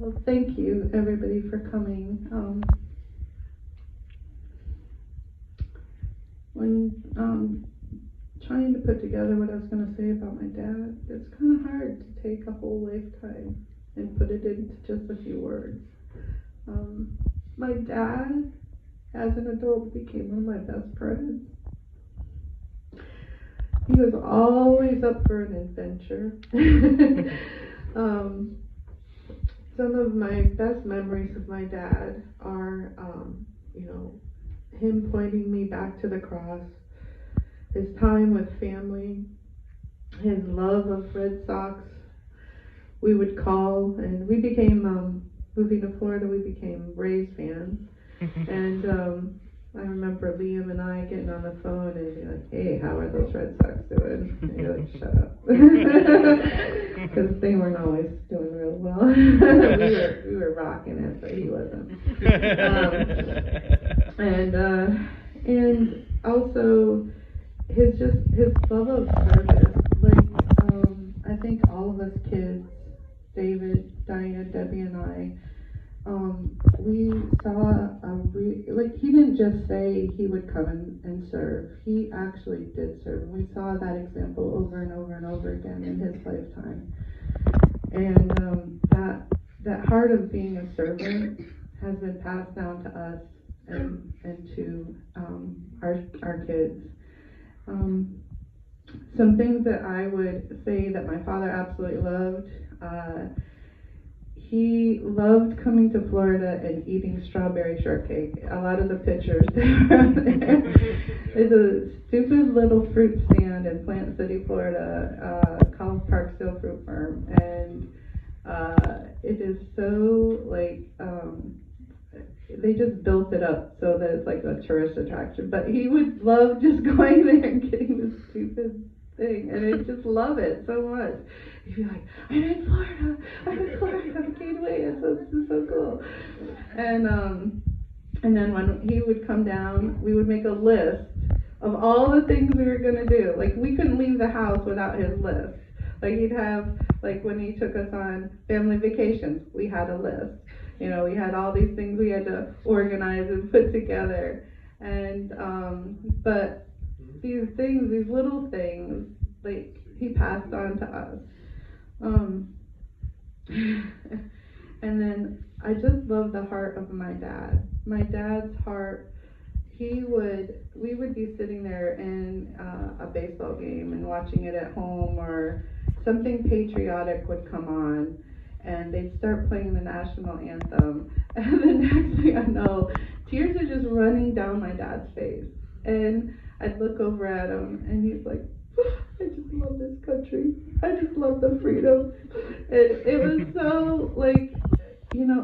Well, thank you, everybody, for coming. When trying to put together what I was going to say about my dad, it's kind of hard to take a whole lifetime and put it into just a few words. My dad, as an adult, became one of my best friends. He was always up for an adventure. Some of my best memories of my dad are, him pointing me back to the cross, his time with family, his love of Red Sox. We would call, and we became, moving to Florida, we became Rays fans. And I remember Liam and I getting on the phone and be like, hey, how are those Red Sox doing? And you're like, shut up. Because they weren't always doing real well. we were rocking it, but he wasn't. And also his love of service. Like, I think all of us kids, David, Diane, Debbie, and I, we saw he didn't just say he would come and serve. He actually did serve. We saw that example over and over and over again in his lifetime. And that heart of being a servant has been passed down to us and to our kids. Some things that I would say that my father absolutely loved. He loved coming to Florida and eating strawberry shortcake. A lot of the pictures there. There's a stupid little fruit stand in Plant City, Florida, called Parksville Fruit Farm, and it is so they just built it up so that it's like a tourist attraction. But he would love just going there and getting this stupid thing, and I just love it so much. He'd be like, I'm in Florida, I can't wait, it's so cool. And then when he would come down, we would make a list of all the things we were gonna do. Like, we couldn't leave the house without his list. Like, he'd have, like, when he took us on family vacations, we had a list. We had all these things we had to organize and put together. And but these things, these little things, like, he passed on to us. And then I just love the heart of my dad. My dad's heart, we would be sitting there in a baseball game and watching it at home, or something patriotic would come on, and they'd start playing the national anthem, and the next thing I know, tears are just running down my dad's face, and I'd look over at him, and he's like, I just love this country. I just love the freedom. It was so,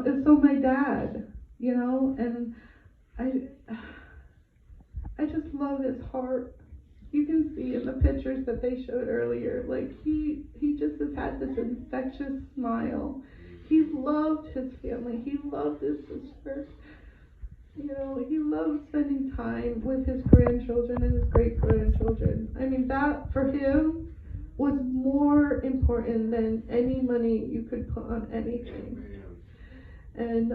it's so my dad, and I just love his heart. You can see in the pictures that they showed earlier, like, he just has had this infectious smile. He loved his family. He loved his sister. He loved spending time with his grandchildren and his great-grandchildren. I mean, that, for him, was more important than any money you could put on anything. And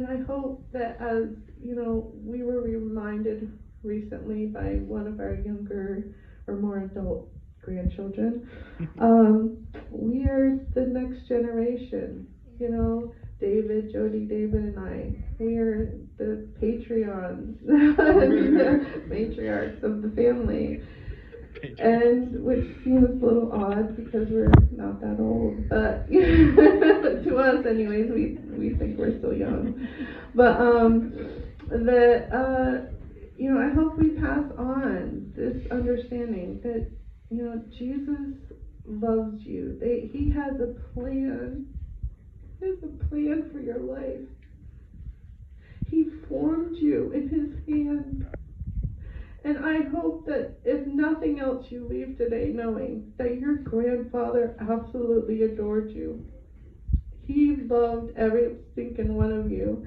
I hope that, as, we were reminded recently by one of our younger or more adult grandchildren, we are the next generation. David, Jody, David, and I, we are the Patreons, the matriarchs of the family. And which seems a little odd because we're not that old, but to us anyways, we think we're still young. But I hope we pass on this understanding that, Jesus loves you. He has a plan. He has a plan for your life. He formed you in his hand. And I hope that, if nothing else, you leave today knowing that your grandfather absolutely adored you. He loved every stinking one of you,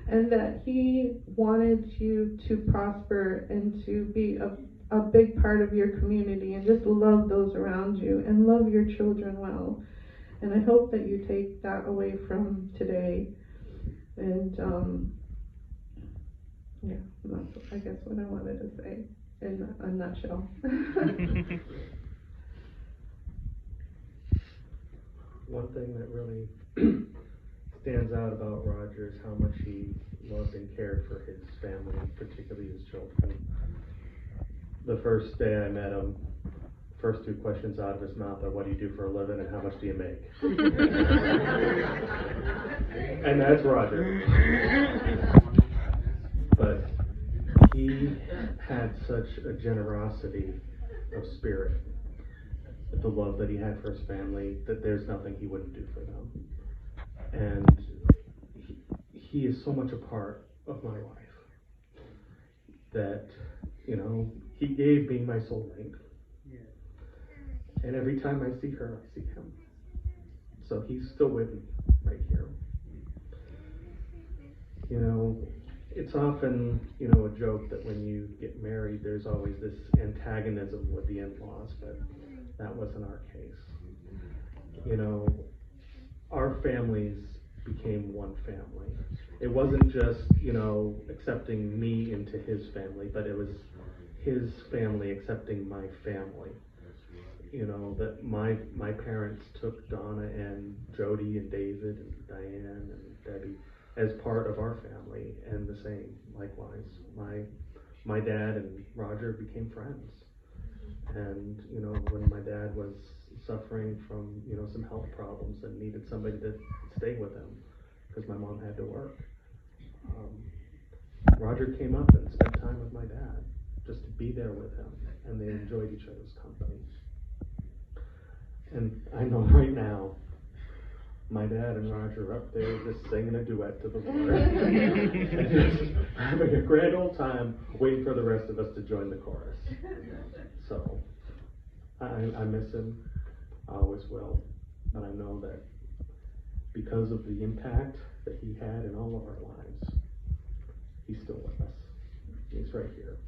and that he wanted you to prosper and to be a big part of your community, and just love those around you and love your children well. And I hope that you take that away from today. And yeah, that's I guess what I wanted to say in a nutshell. One thing that really stands out about Roger is how much he loved and cared for his family, particularly his children. The first day I met him, first two questions out of his mouth are, what do you do for a living and how much do you make? And that's Roger. But he had such a generosity of spirit, the love that he had for his family, that there's nothing he wouldn't do for them. And he is so much a part of my life that, you know, he gave me my soulmate. And every time I see her, I see him. So he's still with me right here. You know, it's often, you know, a joke that when you get married, there's always this antagonism with the in-laws, but that wasn't our case. You know, our families became one family. It wasn't just, you know, accepting me into his family, but it was his family accepting my family. You know, that my parents took Donna and Jody and David and Diane and Debbie as part of our family, and the same, likewise. My dad and Roger became friends. And, you know, when my dad was suffering from, you know, some health problems and needed somebody to stay with him because my mom had to work, Roger came up and spent time with my dad just to be there with him, and they enjoyed each other's company. And I know right now, my dad and Roger are up there just singing a duet to the Lord and just having a grand old time waiting for the rest of us to join the chorus. So I miss him, I always will, but I know that because of the impact that he had in all of our lives, he's still with us. He's right here.